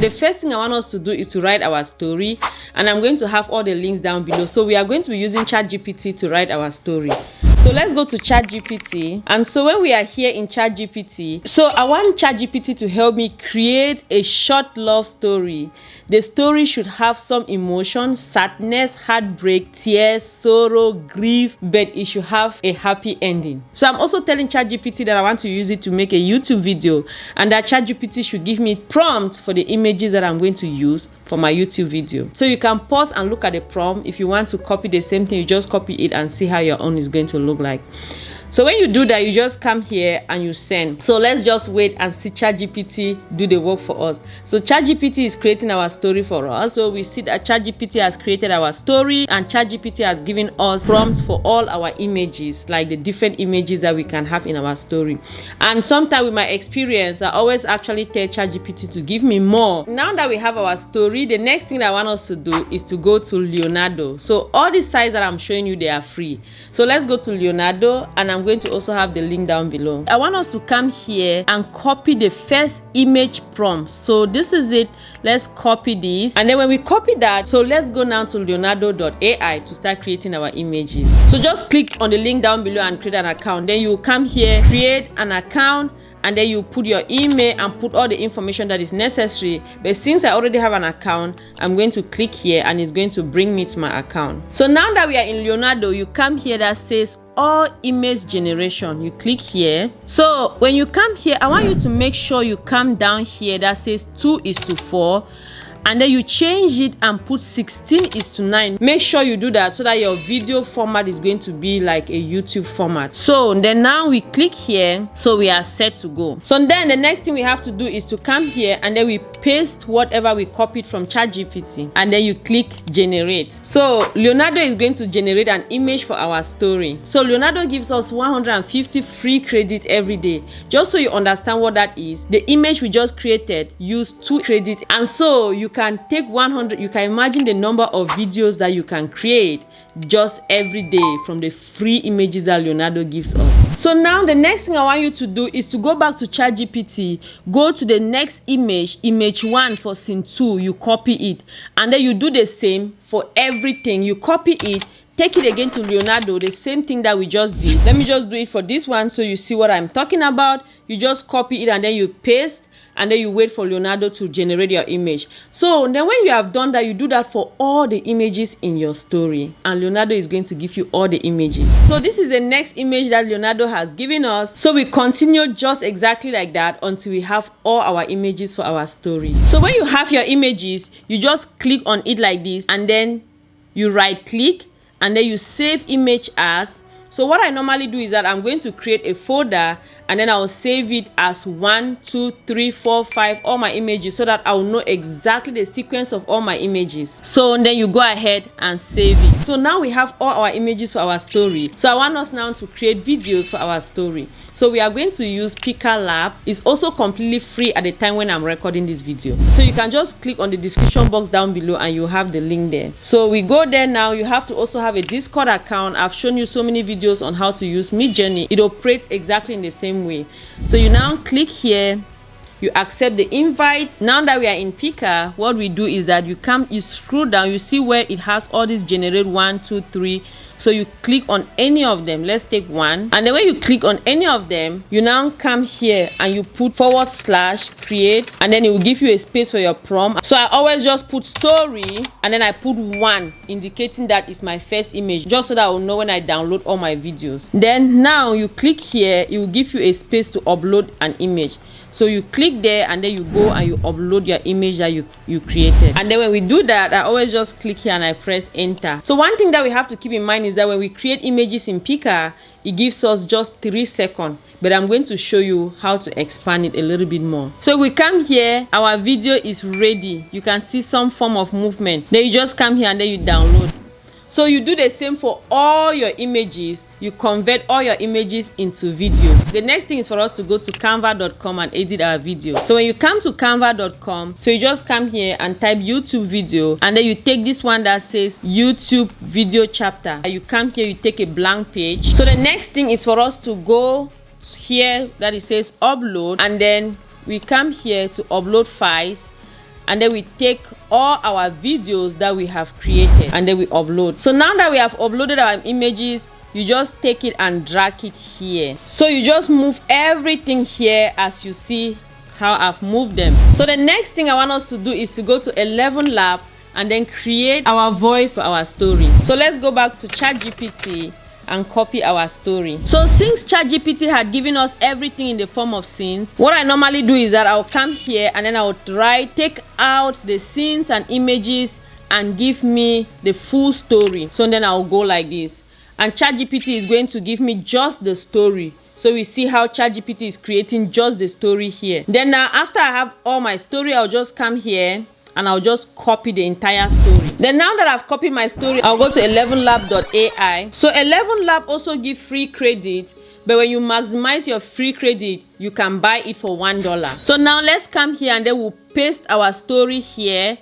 The first thing I want us to do is to write our story, and I'm going to have all the links down below. So we are going to be using ChatGPT to write our story. So let's go to ChatGPT. And so when we are here in ChatGPT, so I want ChatGPT to help me create a short love story. The story should have some emotion, sadness, heartbreak, tears, sorrow, grief, but it should have a happy ending. So I'm also telling ChatGPT that I want to use it to make a YouTube video, and that ChatGPT should give me prompt for the images that I'm going to use for my YouTube video. So you can pause and look at the prompt. If you want to copy the same thing, you just copy it and see how your own is going to look like. So when you do that, you just come here and you send. So let's just wait and see ChatGPT do the work for us. So ChatGPT is creating our story for us. So we see that ChatGPT has created our story, and ChatGPT has given us prompts for all our images, like the different images that we can have in our story. And sometimes with my experience, I always actually tell ChatGPT to give me more. Now that we have our story, the next thing I want us to do is to go to Leonardo. So all these sites that I'm showing you, they are free. So let's go to Leonardo, and I'm going to also have the link down below. I want us to come here and copy the first image prompt. So this is it. Let's copy this, and then when we copy that, so let's go now to leonardo.ai to start creating our images. So just click on the link down below and create an account. Then you come here, create an account, and then you put your email and put all the information that is necessary. But since I already have an account, I'm going to click here and it's going to bring me to my account. So now that we are in Leonardo, you come here that says all image generation. You click here. So when you come here, I want you to make sure you come down here that says 2:4, and then you change it and put 16:9. Make sure you do that so that your video format is going to be like a YouTube format. So then now we click here, so we are set to go. So then the next thing we have to do is to come here, and then we paste whatever we copied from ChatGPT, and then you click generate. So Leonardo is going to generate an image for our story. So Leonardo gives us 150 free credits every day. Just so you understand what that is, the image we just created used 2 credits, and so you can take 100. You can imagine the number of videos that you can create just every day from the free images that Leonardo gives us. So now the next thing I want you to do is to go back to ChatGPT, go to the next image 1 for scene 2, you copy it, and then you do the same for everything. You copy it, take it again to Leonardo, the same thing that we just did. Let me just do it for this one so you see what I'm talking about. You just copy it and then you paste, and then you wait for Leonardo to generate your image. So then when you have done that, you do that for all the images in your story, and Leonardo is going to give you all the images. So this is the next image that Leonardo has given us. So we continue just exactly like that until we have all our images for our story. So when you have your images, you just click on it like this, and then you right click, and then you save image as. So what I normally do is that I'm going to create a folder, and then I'll save it as 1, 2, 3, 4, 5, all my images, so that I'll know exactly the sequence of all my images. So then you go ahead and save it. So now we have all our images for our story. So I want us now to create videos for our story. So we are going to use Pika Lab. It's also completely free at the time when I'm recording this video. So you can just click on the description box down below and you have the link there. So we go there now. You have to also have a Discord account. I've shown you so many videos on how to use Midjourney. It operates exactly in the same way. So you now click here. You accept the invite. Now that we are in Pika, what we do is that you scroll down, you see where it has all these generate 1, 2, 3. So you click on any of them. Let's take one. And then when you click on any of them, you now come here and you put / create, and then it will give you a space for your prompt. So I always just put story, and then I put 1, indicating that it's my first image, just so that I will know when I download all my videos. Then now you click here, it will give you a space to upload an image. So you click there, and then you go and you upload your image that you created. And then when we do that, I always just click here and I press enter. So one thing that we have to keep in mind is that when we create images in Pika, it gives us just 3 seconds. But I'm going to show you how to expand it a little bit more. So we come here, our video is ready. You can see some form of movement. Then you just come here and then you download. So you do the same for all your images. You convert all your images into videos. The next thing is for us to go to canva.com and edit our video. So when you come to canva.com, so you just come here and type YouTube video, and then you take this one that says YouTube video chapter. You come here, you take a blank page. So the next thing is for us to go here that it says upload, and then we come here to upload files. and then we take all our videos that we have created and then we upload. So now that we have uploaded our images, you just take it and drag it here. So you just move everything here as you see how I've moved them. So the next thing I want us to do is to go to 11 Lab and then create our voice for our story. So let's go back to ChatGPT and copy our story. So since ChatGPT had given us everything in the form of scenes, what I normally do is that I'll come here and then I'll take out the scenes and images and give me the full story. So then I'll go like this. And ChatGPT is going to give me just the story. So we see how ChatGPT is creating just the story here. Then now after I have all my story, I'll just come here and I'll just copy the entire story. Then now that I've copied my story, I'll go to 11lab.ai. So 11lab also give free credit, but when you maximize your free credit, you can buy it for $1. So now let's come here and then we'll paste our story here.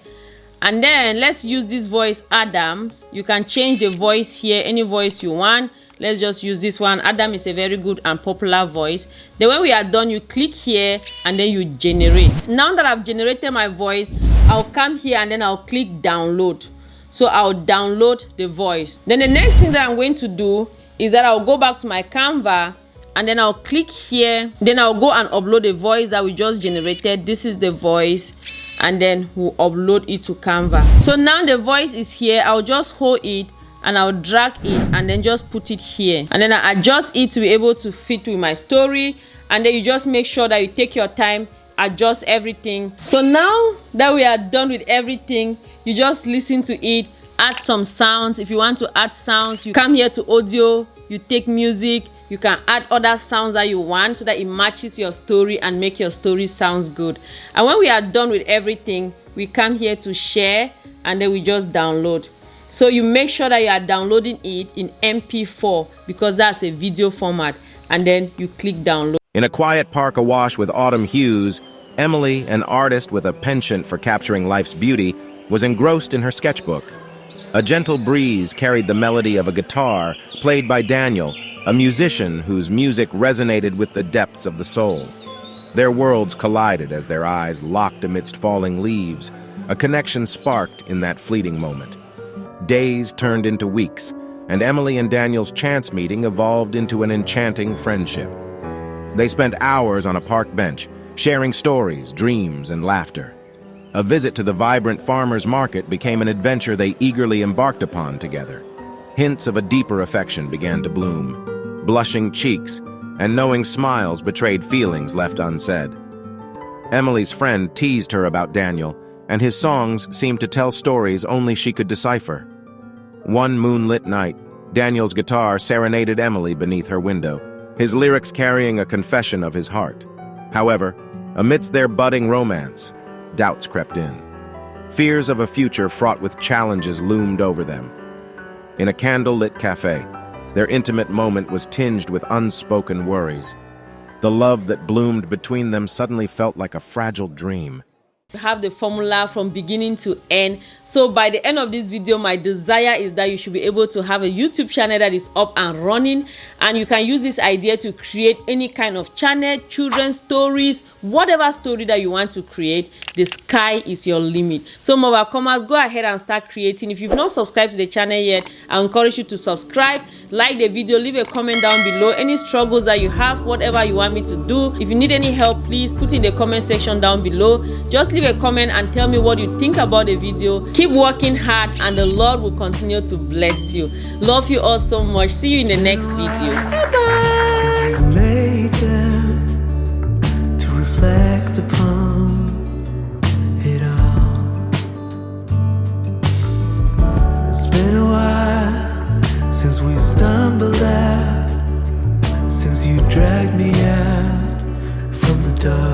And then let's use this voice, Adams. You can change the voice here, any voice you want. Let's just use this one. Adam is a very good and popular voice. Then when we are done, you click here and then you generate. Now that I've generated my voice, I'll come here and then I'll click download. So I'll download the voice. Then the next thing that I'm going to do is that I'll go back to my Canva and then I'll click here. Then I'll go and upload the voice that we just generated. This is the voice, and then we'll upload it to Canva. So now the voice is here. I'll just hold it and I'll drag it and then just put it here, and then I adjust it to be able to fit with my story. And then you just make sure that you take your time, adjust everything. So now that we are done with everything, you just listen to it, add some sounds. If you want to add sounds, you come here to audio, you take music, you can add other sounds that you want so that it matches your story and make your story sounds good. And when we are done with everything, we come here to share and then we just download. So you make sure that you are downloading it in MP4 because that's a video format, and then you click download. In a quiet park awash with autumn hues, Emily, an artist with a penchant for capturing life's beauty, was engrossed in her sketchbook. A gentle breeze carried the melody of a guitar played by Daniel, a musician whose music resonated with the depths of the soul. Their worlds collided as their eyes locked amidst falling leaves. A connection sparked in that fleeting moment. Days turned into weeks, and Emily and Daniel's chance meeting evolved into an enchanting friendship. They spent hours on a park bench, sharing stories, dreams, and laughter. A visit to the vibrant farmers' market became an adventure they eagerly embarked upon together. Hints of a deeper affection began to bloom. Blushing cheeks and knowing smiles betrayed feelings left unsaid. Emily's friend teased her about Daniel, and his songs seemed to tell stories only she could decipher. One moonlit night, Daniel's guitar serenaded Emily beneath her window, his lyrics carrying a confession of his heart. However, amidst their budding romance, doubts crept in. Fears of a future fraught with challenges loomed over them. In a candle-lit cafe, their intimate moment was tinged with unspoken worries. The love that bloomed between them suddenly felt like a fragile dream. Have the formula from beginning to end. So by the end of this video, my desire is that you should be able to have a YouTube channel that is up and running, and you can use this idea to create any kind of channel, children's stories, whatever story that you want to create. The sky is your limit. So Mobacomers, go ahead and start creating. If you've not subscribed to the channel yet, I encourage you to subscribe, like the video, leave a comment down below. Any struggles that you have, whatever you want me to do. If you need any help, please put in the comment section down below. Just leave a comment and tell me what you think about the video. Keep working hard and the Lord will continue to bless you. Love you all so much. See you in the next video. Bye bye. To reflect upon it all. It's been a while since we started.